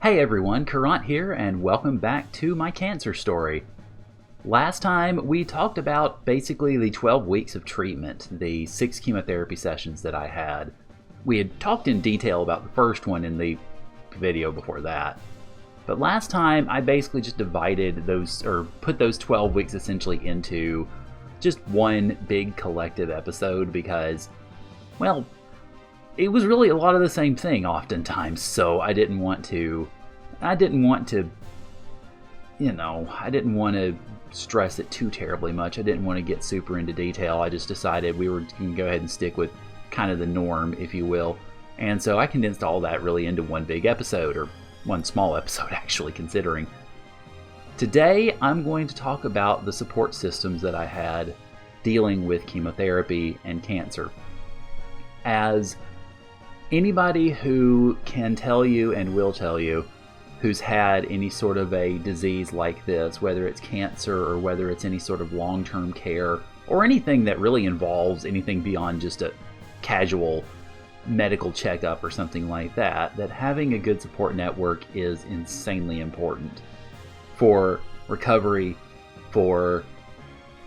Hey everyone, Kurant here, and welcome back to my cancer story. Last time we talked about basically the 12 weeks of treatment, the 6 chemotherapy sessions that I had. We had talked in detail about the first one in the video before that. But last time I basically just divided those, or put those 12 weeks essentially into just one big collective episode because, well, it was really a lot of the same thing oftentimes, so I didn't want to stress it too terribly much. I didn't want to get super into detail. I just decided we were going to go ahead and stick with kind of the norm, if you will. And so I condensed all that really into one big episode, or one small episode actually, considering. Today I'm going to talk about the support systems that I had dealing with chemotherapy and cancer. As anybody who can tell you and will tell you who's had any sort of a disease like this, whether it's cancer or whether it's any sort of long-term care or anything that really involves anything beyond just a casual medical checkup or something like that, that having a good support network is insanely important for recovery, for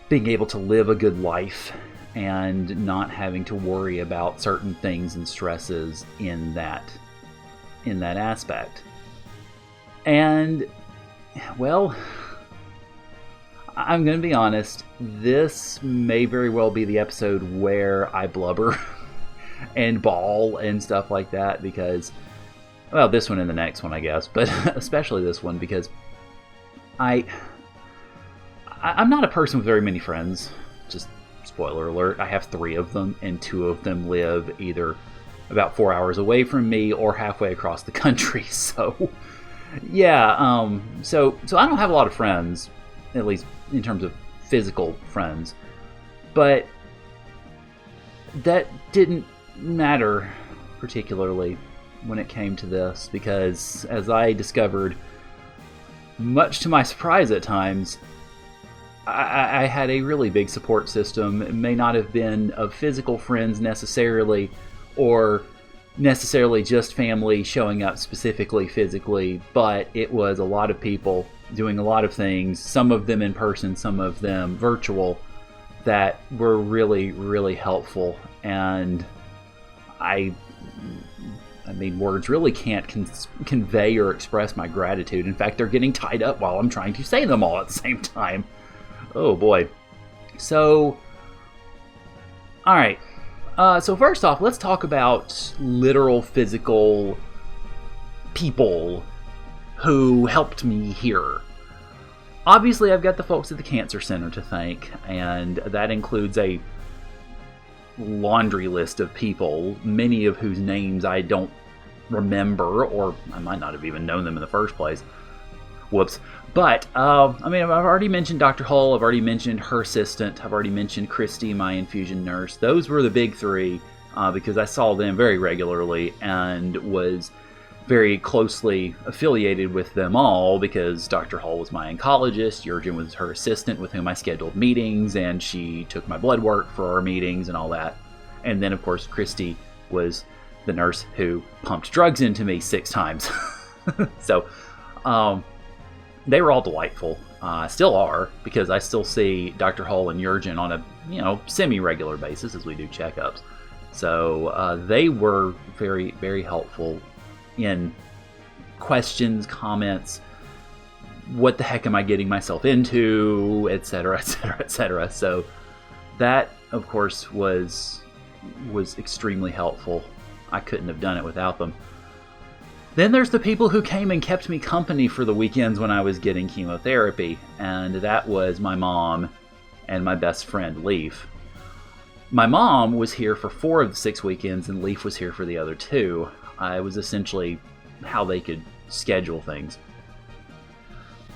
being able to live a good life, and not having to worry about certain things and stresses in that aspect. And, well, I'm going to be honest, this may very well be the episode where I blubber and bawl and stuff like that because, well, this one and the next one, I guess, but especially this one because I'm not a person with very many friends. Just spoiler alert, I have 3 of them, and 2 of them live either about 4 hours away from me or halfway across the country. So, yeah, so I don't have a lot of friends, at least in terms of physical friends, but that didn't matter particularly when it came to this, because as I discovered, much to my surprise at times, I had a really big support system. It may not have been of physical friends necessarily, or necessarily just family showing up specifically physically, but it was a lot of people doing a lot of things, some of them in person, some of them virtual, that were really, really helpful. And I mean, words really can't convey or express my gratitude. In fact, they're getting tied up while I'm trying to say them all at the same time. Oh boy. So, alright. So first off, let's talk about literal physical people who helped me here. Obviously, I've got the folks at the Cancer Center to thank, and that includes a laundry list of people, many of whose names I don't remember, or I might not have even known them in the first place. Whoops. But, I mean, I've already mentioned Dr. Hull, I've already mentioned her assistant, I've already mentioned Christy, my infusion nurse. Those were the big 3, because I saw them very regularly and was very closely affiliated with them all, because Dr. Hull was my oncologist, Jurgen was her assistant with whom I scheduled meetings, and she took my blood work for our meetings and all that. And then, of course, Christy was the nurse who pumped drugs into me 6 times. So, they were all delightful. Still are, because I still see Dr. Hull and Jurgen on a semi-regular basis as we do checkups. So they were very, very helpful in questions, comments, what the heck am I getting myself into, etc., etc., etc. So that, of course, was extremely helpful. I couldn't have done it without them. Then there's the people who came and kept me company for the weekends when I was getting chemotherapy, and that was my mom and my best friend, Leaf. My mom was here for 4 of the 6 weekends, and Leaf was here for the other 2. It was essentially how they could schedule things.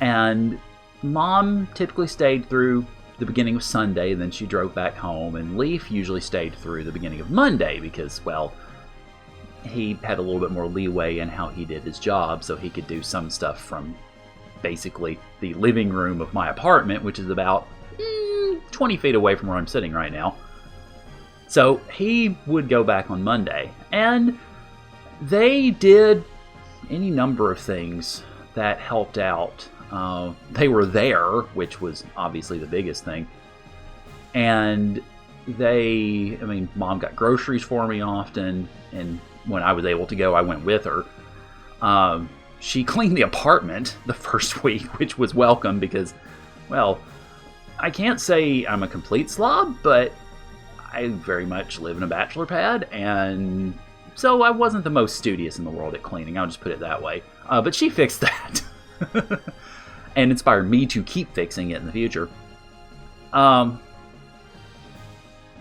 And Mom typically stayed through the beginning of Sunday, and then she drove back home, and Leaf usually stayed through the beginning of Monday because, well, he had a little bit more leeway in how he did his job, so he could do some stuff from basically the living room of my apartment, which is about 20 feet away from where I'm sitting right now. So he would go back on Monday, and they did any number of things that helped out. They were there, which was obviously the biggest thing. And Mom got groceries for me often, and when I was able to go, I went with her. She cleaned the apartment the first week, which was welcome because, well, I can't say I'm a complete slob, but I very much live in a bachelor pad, and so I wasn't the most studious in the world at cleaning. I'll just put it that way. But she fixed that. And inspired me to keep fixing it in the future.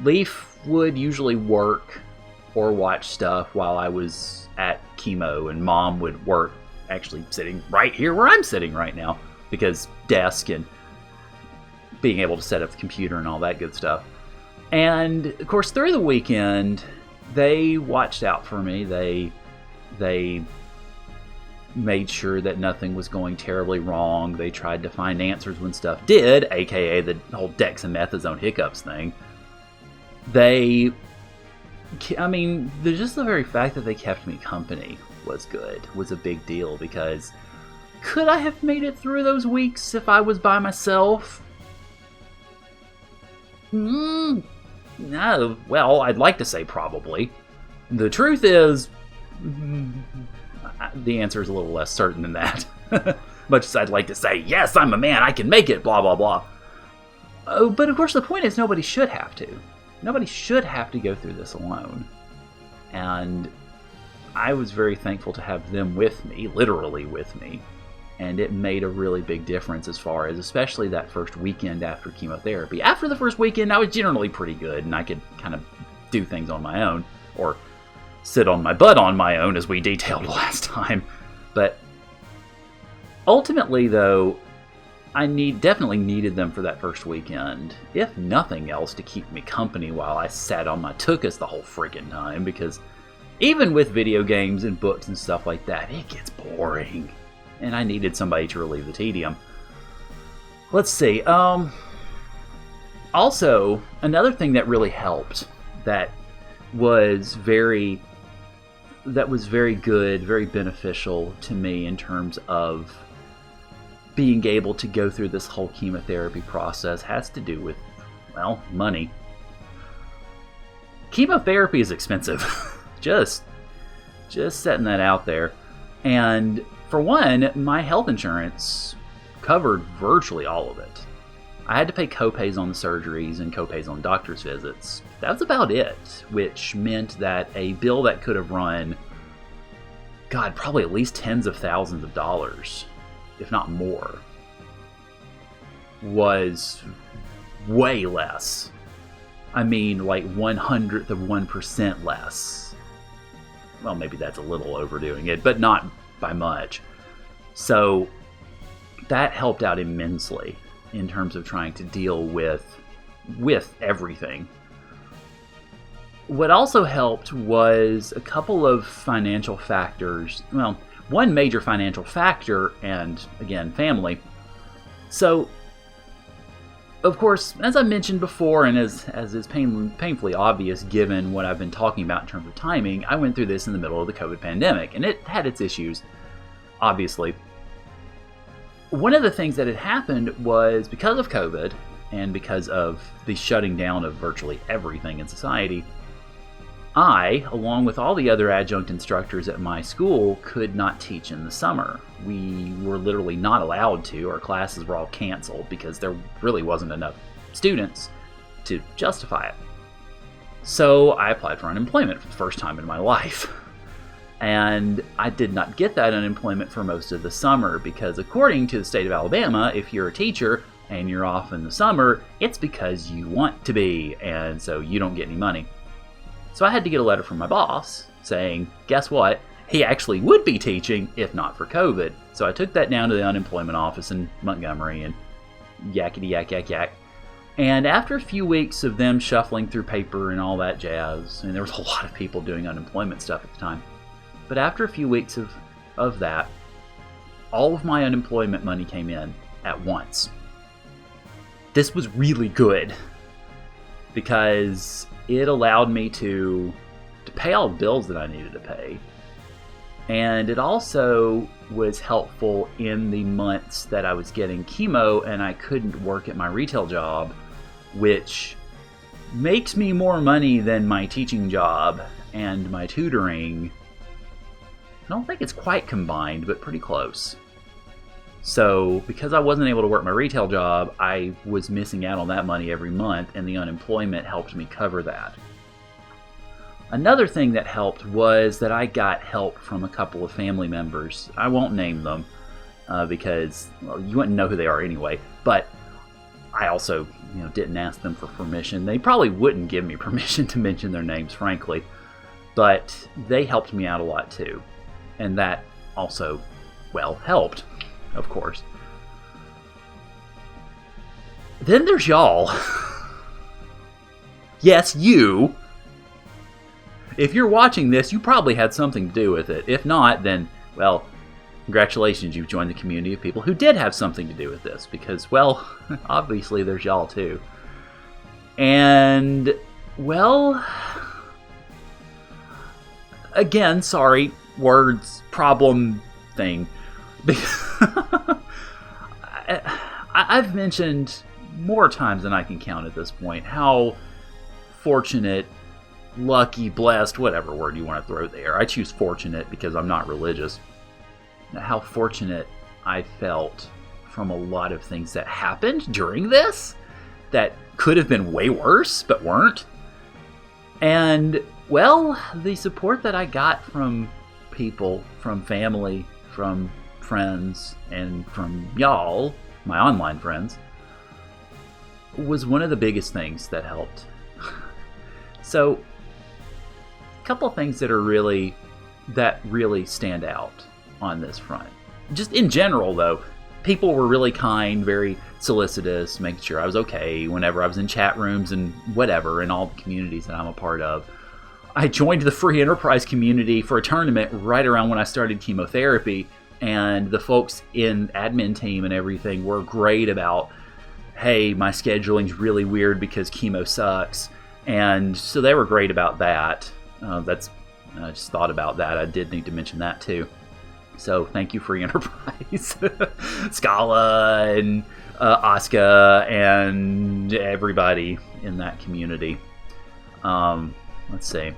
Leaf would usually work or watch stuff while I was at chemo, and Mom would work actually sitting right here where I'm sitting right now, because desk and being able to set up the computer and all that good stuff. And of course, through the weekend, they watched out for me. They made sure that nothing was going terribly wrong. They tried to find answers when stuff did, aka the whole dexamethasone hiccups thing. Just the very fact that they kept me company was a big deal, because could I have made it through those weeks if I was by myself? No. Well, I'd like to say probably. The truth is, the answer is a little less certain than that. Much as I'd like to say, yes, I'm a man, I can make it, blah, blah, blah. But of course, the point is nobody should have to. Nobody should have to go through this alone. And I was very thankful to have them with me, literally with me. And it made a really big difference as far as, especially that first weekend after chemotherapy. After the first weekend, I was generally pretty good, and I could kind of do things on my own, or sit on my butt on my own, as we detailed last time. But ultimately, though, I definitely needed them for that first weekend, if nothing else, to keep me company while I sat on my tuchus the whole freaking time, because even with video games and books and stuff like that, it gets boring. And I needed somebody to relieve the tedium. Let's see. Also, another thing that really helped that was very good, very beneficial to me in terms of being able to go through this whole chemotherapy process has to do with, well, money. Chemotherapy is expensive. just setting that out there. And for one, my health insurance covered virtually all of it. I had to pay copays on the surgeries and copays on doctor's visits. That's about it, which meant that a bill that could have run, God, probably at least tens of thousands of dollars, if not more, was way less. I mean, like 1/100th of 1% less. Well, maybe that's a little overdoing it, but not by much. So that helped out immensely in terms of trying to deal with everything. What also helped was a couple of financial factors. Well, one major financial factor, and again, family. So, of course, as I mentioned before, and as is painfully obvious given what I've been talking about in terms of timing, I went through this in the middle of the COVID pandemic, and it had its issues, obviously. One of the things that had happened was, because of COVID, and because of the shutting down of virtually everything in society, I, along with all the other adjunct instructors at my school, could not teach in the summer. We were literally not allowed to. Our classes were all canceled because there really wasn't enough students to justify it. So I applied for unemployment for the first time in my life. And I did not get that unemployment for most of the summer because, according to the state of Alabama, if you're a teacher and you're off in the summer, it's because you want to be, and so you don't get any money. So I had to get a letter from my boss saying, guess what? He actually would be teaching if not for COVID. So I took that down to the unemployment office in Montgomery and yakety yak yak yak. And after a few weeks of them shuffling through paper and all that jazz, and there was a lot of people doing unemployment stuff at the time, but after a few weeks of that, all of my unemployment money came in at once. This was really good because it allowed me to pay all the bills that I needed to pay. And it also was helpful in the months that I was getting chemo and I couldn't work at my retail job, which makes me more money than my teaching job and my tutoring. I don't think it's quite combined, but pretty close. So because I wasn't able to work my retail job, I was missing out on that money every month, and the unemployment helped me cover that. Another thing that helped was that I got help from a couple of family members. I won't name them because you wouldn't know who they are anyway, but I also didn't ask them for permission. They probably wouldn't give me permission to mention their names, frankly, but they helped me out a lot too. And that also, helped, of course. Then there's y'all. Yes, you. If you're watching this, you probably had something to do with it. If not, then, congratulations, you've joined the community of people who did have something to do with this. Because, obviously there's y'all too. And, again, sorry, words, problem thing. I've mentioned more times than I can count at this point how fortunate, lucky, blessed, whatever word you want to throw there. I choose fortunate because I'm not religious. How fortunate I felt from a lot of things that happened during this that could have been way worse but weren't. And, the support that I got from people, from family, from friends, and from y'all, my online friends, was one of the biggest things that helped. So, a couple of things that really stand out on this front. Just in general, though, people were really kind, very solicitous, making sure I was okay whenever I was in chat rooms and whatever, in all the communities that I'm a part of. I joined the free enterprise community for a tournament right around when I started chemotherapy, and the folks in admin team and everything were great about, hey, my scheduling's really weird because chemo sucks, and so they were great about that. I just thought about that. I did need to mention that too. So thank you, Free Enterprise, Scala, and Asuka, and everybody in that community. Let's see.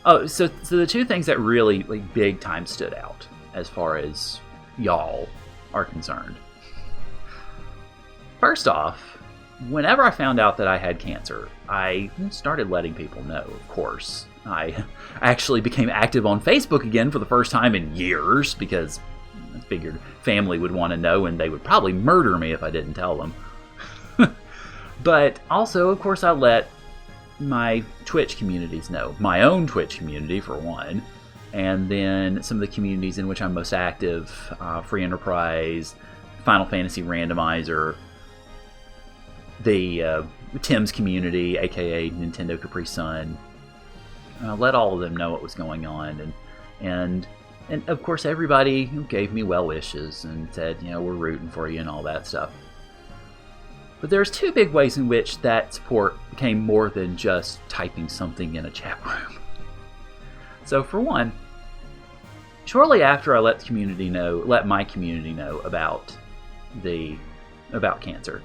Oh, so the two things that really big time stood out as far as y'all are concerned. First off, whenever I found out that I had cancer, I started letting people know, of course. I actually became active on Facebook again for the first time in years because I figured family would want to know and they would probably murder me if I didn't tell them. But also, of course, I let my Twitch communities know. My own Twitch community, for one, and then some of the communities in which I'm most active, Free Enterprise, Final Fantasy Randomizer, the Tim's community, aka Nintendo Capri Sun. Let all of them know what was going on, and of course everybody who gave me well wishes and said, we're rooting for you and all that stuff. But there's two big ways in which that support became more than just typing something in a chat room. So for one, shortly after I let my community know about cancer,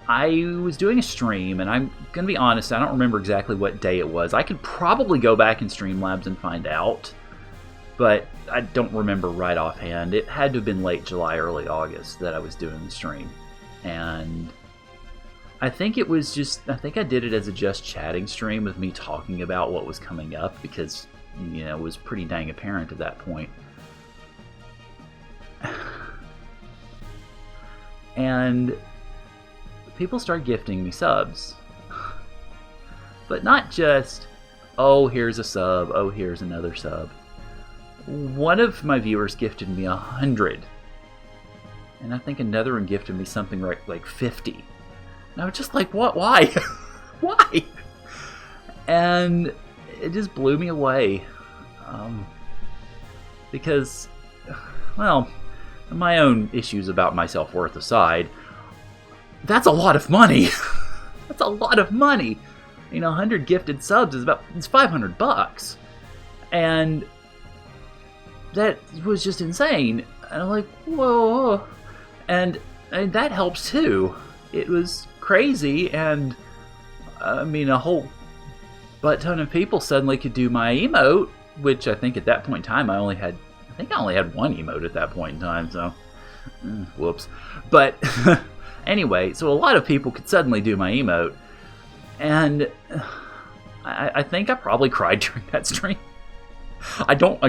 I was doing a stream, and I'm going to be honest, I don't remember exactly what day it was. I could probably go back in Streamlabs and find out, but I don't remember right offhand. It had to have been late July, early August that I was doing the stream. And I think I did it as a just chatting stream with me talking about what was coming up because, it was pretty dang apparent at that point. And people start gifting me subs. But not just, oh, here's a sub, oh, here's another sub. One of my viewers gifted me 100. And I think another one gifted me something like 50. And I was just like, what? Why? Why? And it just blew me away. Because, my own issues about my self-worth aside, that's a lot of money. That's a lot of money. 100 gifted subs is it's $500. And that was just insane. And I'm like, whoa. And that helps too. It was crazy, and I mean, a whole butt ton of people suddenly could do my emote, which I think at that point in time I only had one emote at that point in time, so whoops. But anyway, so a lot of people could suddenly do my emote, and I think I probably cried during that stream. I don't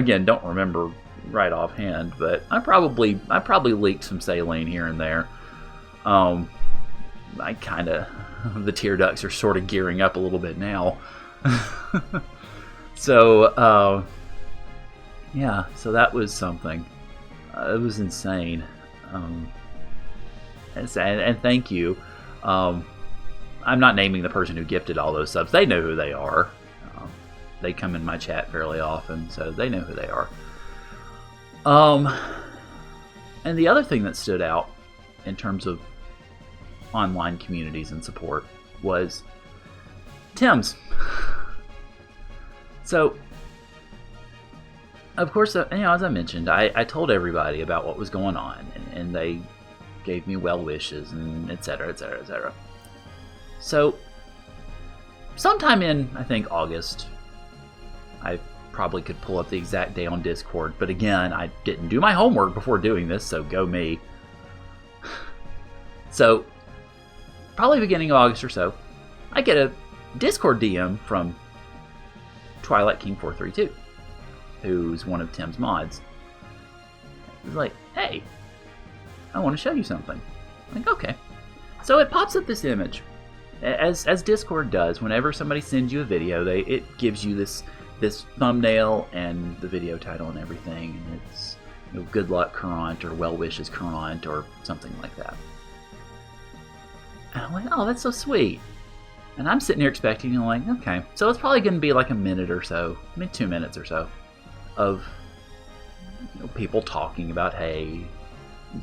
remember right offhand, but I probably leaked some saline here and there. I kind of, the tear ducts are sort of gearing up a little bit now. So yeah, so that was something. It was insane. And thank you. I'm not naming the person who gifted all those subs. They know who they are. They come in my chat fairly often, so they know who they are. And the other thing that stood out in terms of online communities and support was Tim's. So, of course, as I mentioned, I told everybody about what was going on, and they gave me well wishes and etc., etc., etc. So, sometime in, I think, August, I probably could pull up the exact day on Discord, but again, I didn't do my homework before doing this, so go me. So, probably beginning of August or so, I get a Discord DM from Twilight King 432, who's one of Tim's mods. He's like, hey, I want to show you something. I'm like, okay. So it pops up this image. As Discord does, whenever somebody sends you a video, it gives you this thumbnail and the video title and everything, and it's good luck current or well wishes current or something like that. And I'm like, oh, that's so sweet. And I'm sitting here expecting, like, okay, so it's probably going to be like a minute or so, maybe 2 minutes or so, of people talking about, hey,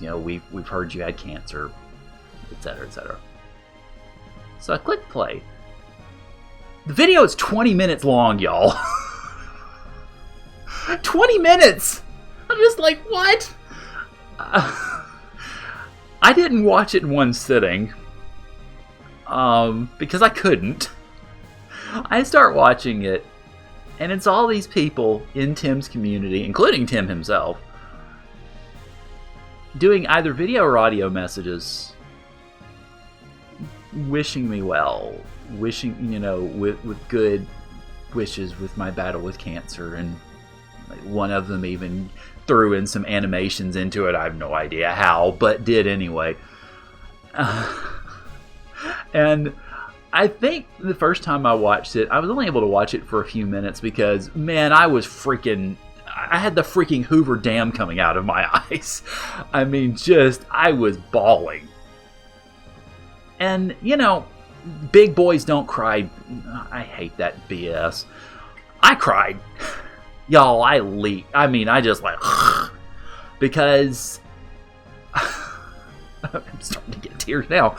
we've heard you had cancer, etc., etc. So I click play. The video is 20 minutes long, y'all. 20 minutes! I'm just like, what? I didn't watch it in one sitting. Because I couldn't. I start watching it, and it's all these people in Tim's community, including Tim himself, doing either video or audio messages, wishing me well, wishing, with good wishes with my battle with cancer, and one of them even threw in some animations into it. I have no idea how, but did anyway. And I think the first time I watched it, I was only able to watch it for a few minutes because, man, I had the freaking Hoover Dam coming out of my eyes. I mean, I was bawling. And, big boys don't cry. I hate that BS. I cried. Y'all, I leaked. I mean, I just like, because I'm starting to get tears now.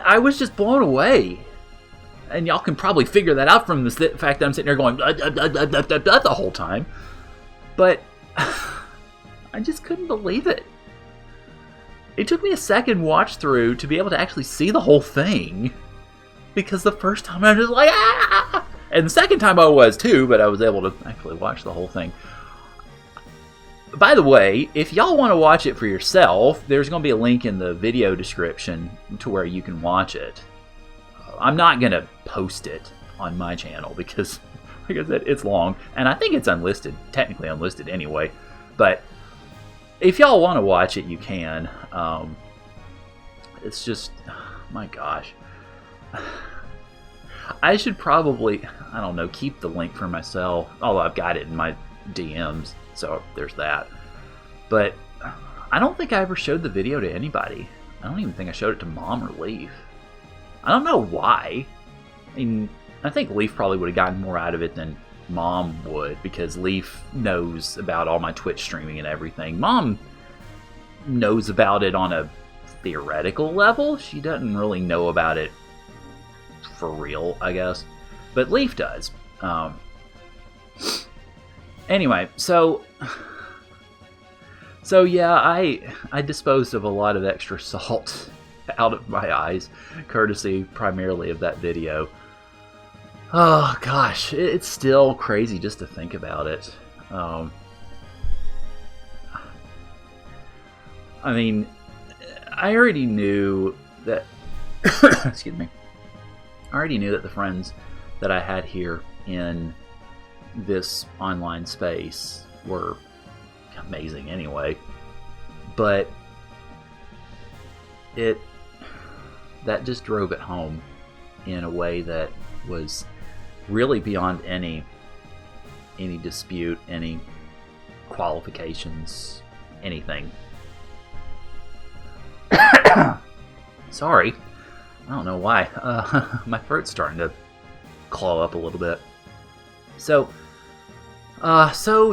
I was just blown away. And y'all can probably figure that out from the fact that I'm sitting there going the whole time. But I just couldn't believe it. It took me a second watch through to be able to actually see the whole thing. Because the first time I was just like, ah! And the second time I was too, but I was able to actually watch the whole thing. By the way, if y'all want to watch it for yourself, there's going to be a link in the video description to where you can watch it. I'm not going to post it on my channel because, like I said, it's long. And I think it's unlisted, technically unlisted anyway. But if y'all want to watch it, you can. It's just, my gosh. I should probably, I don't know, keep the link for myself. Although I've got it in my DMs. So there's that. But I don't think I ever showed the video to anybody. I don't even think I showed it to Mom or Leaf. I don't know why. I mean, I think Leaf probably would have gotten more out of it than Mom would, because Leaf knows about all my Twitch streaming and everything. Mom knows about it on a theoretical level. She doesn't really know about it for real, I guess. But Leaf does. Anyway, so yeah, I disposed of a lot of extra salt out of my eyes, courtesy primarily of that video. Oh gosh, it's still crazy just to think about it. I mean, I already knew that excuse me. I already knew that the friends that I had here in this online space were amazing anyway, but that just drove it home in a way that was really beyond any dispute, any qualifications, anything. Sorry, I don't know why. My throat's starting to claw up a little bit. So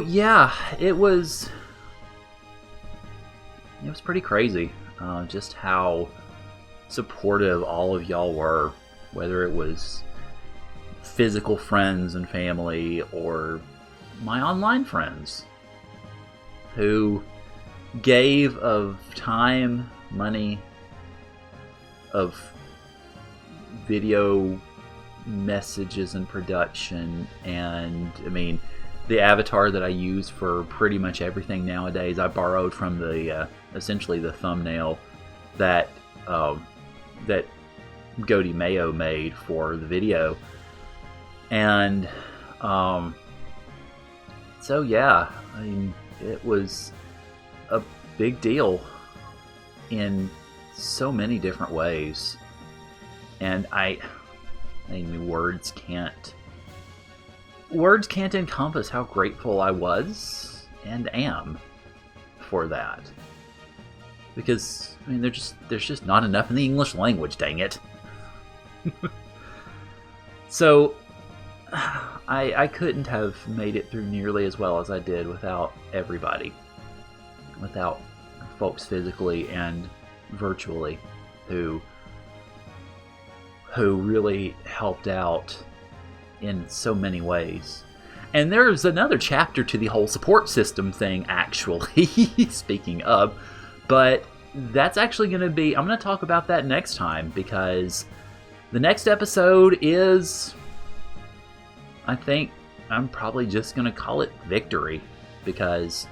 yeah, it was pretty crazy, just how supportive all of y'all were, whether it was physical friends and family or my online friends who gave of time, money, of video messages and production. And I mean, the avatar that I use for pretty much everything nowadays, I borrowed from the essentially the thumbnail that that Goaty Mayo made for the video. And so yeah, I mean, it was a big deal in so many different ways, and I mean, words can't encompass how grateful I was and am for that. Because I mean, there's just not enough in the English language, dang it. So I couldn't have made it through nearly as well as I did without everybody, without folks physically and virtually who really helped out in so many ways. And there's another chapter to the whole support system thing, actually, speaking of, but that's actually going to be, I'm going to talk about that next time, because the next episode is, I think I'm probably just going to call it Victory, because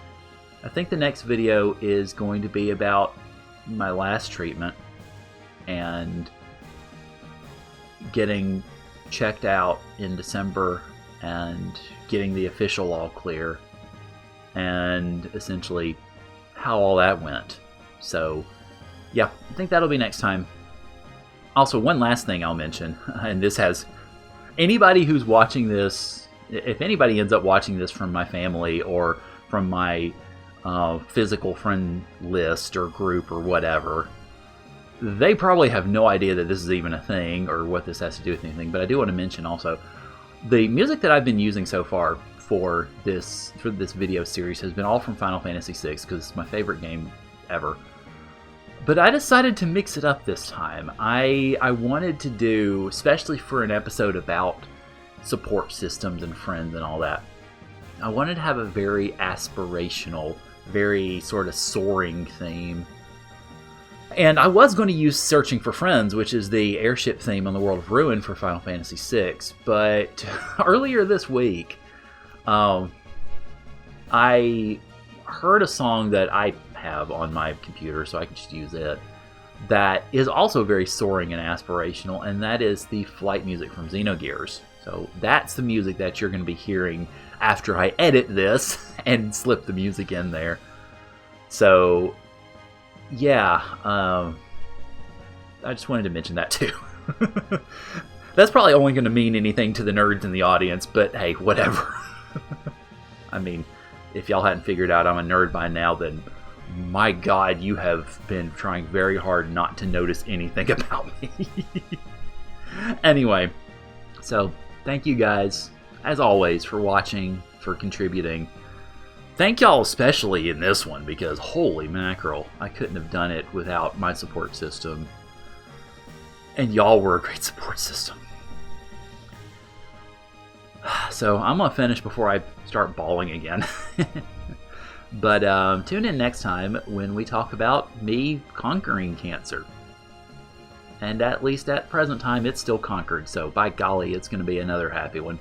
I think the next video is going to be about my last treatment and getting checked out in December and getting the official all clear, and essentially how all that went. So yeah, I think that'll be next time. Also, one last thing I'll mention, and this has anybody who's watching this, if anybody ends up watching this from my family or from my physical friend list or group or whatever, they probably have no idea that this is even a thing or what this has to do with anything. But I do want to mention also, the music that I've been using so far for this video series has been all from Final Fantasy VI, because it's my favorite game ever. But I decided to mix it up this time. I wanted to do, especially for an episode about support systems and friends and all that, I wanted to have a very aspirational, very sort of soaring theme. And I was going to use Searching for Friends, which is the airship theme on the World of Ruin for Final Fantasy VI, but earlier this week, I heard a song that I have on my computer, so I can just use it, that is also very soaring and aspirational, and that is the flight music from Xenogears. So that's the music that you're going to be hearing after I edit this and slip the music in there. So yeah, I just wanted to mention that too. That's probably only going to mean anything to the nerds in the audience, but hey, whatever. I mean, if y'all hadn't figured out I'm a nerd by now, then my God, you have been trying very hard not to notice anything about me. Anyway, so thank you guys, as always, for watching, for contributing. Thank y'all especially in this one, because holy mackerel, I couldn't have done it without my support system. And y'all were a great support system. So I'm going to finish before I start bawling again. But tune in next time when we talk about me conquering cancer. And at least at present time, it's still conquered. So by golly, it's going to be another happy one.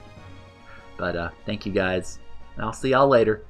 But thank you guys. I'll see y'all later.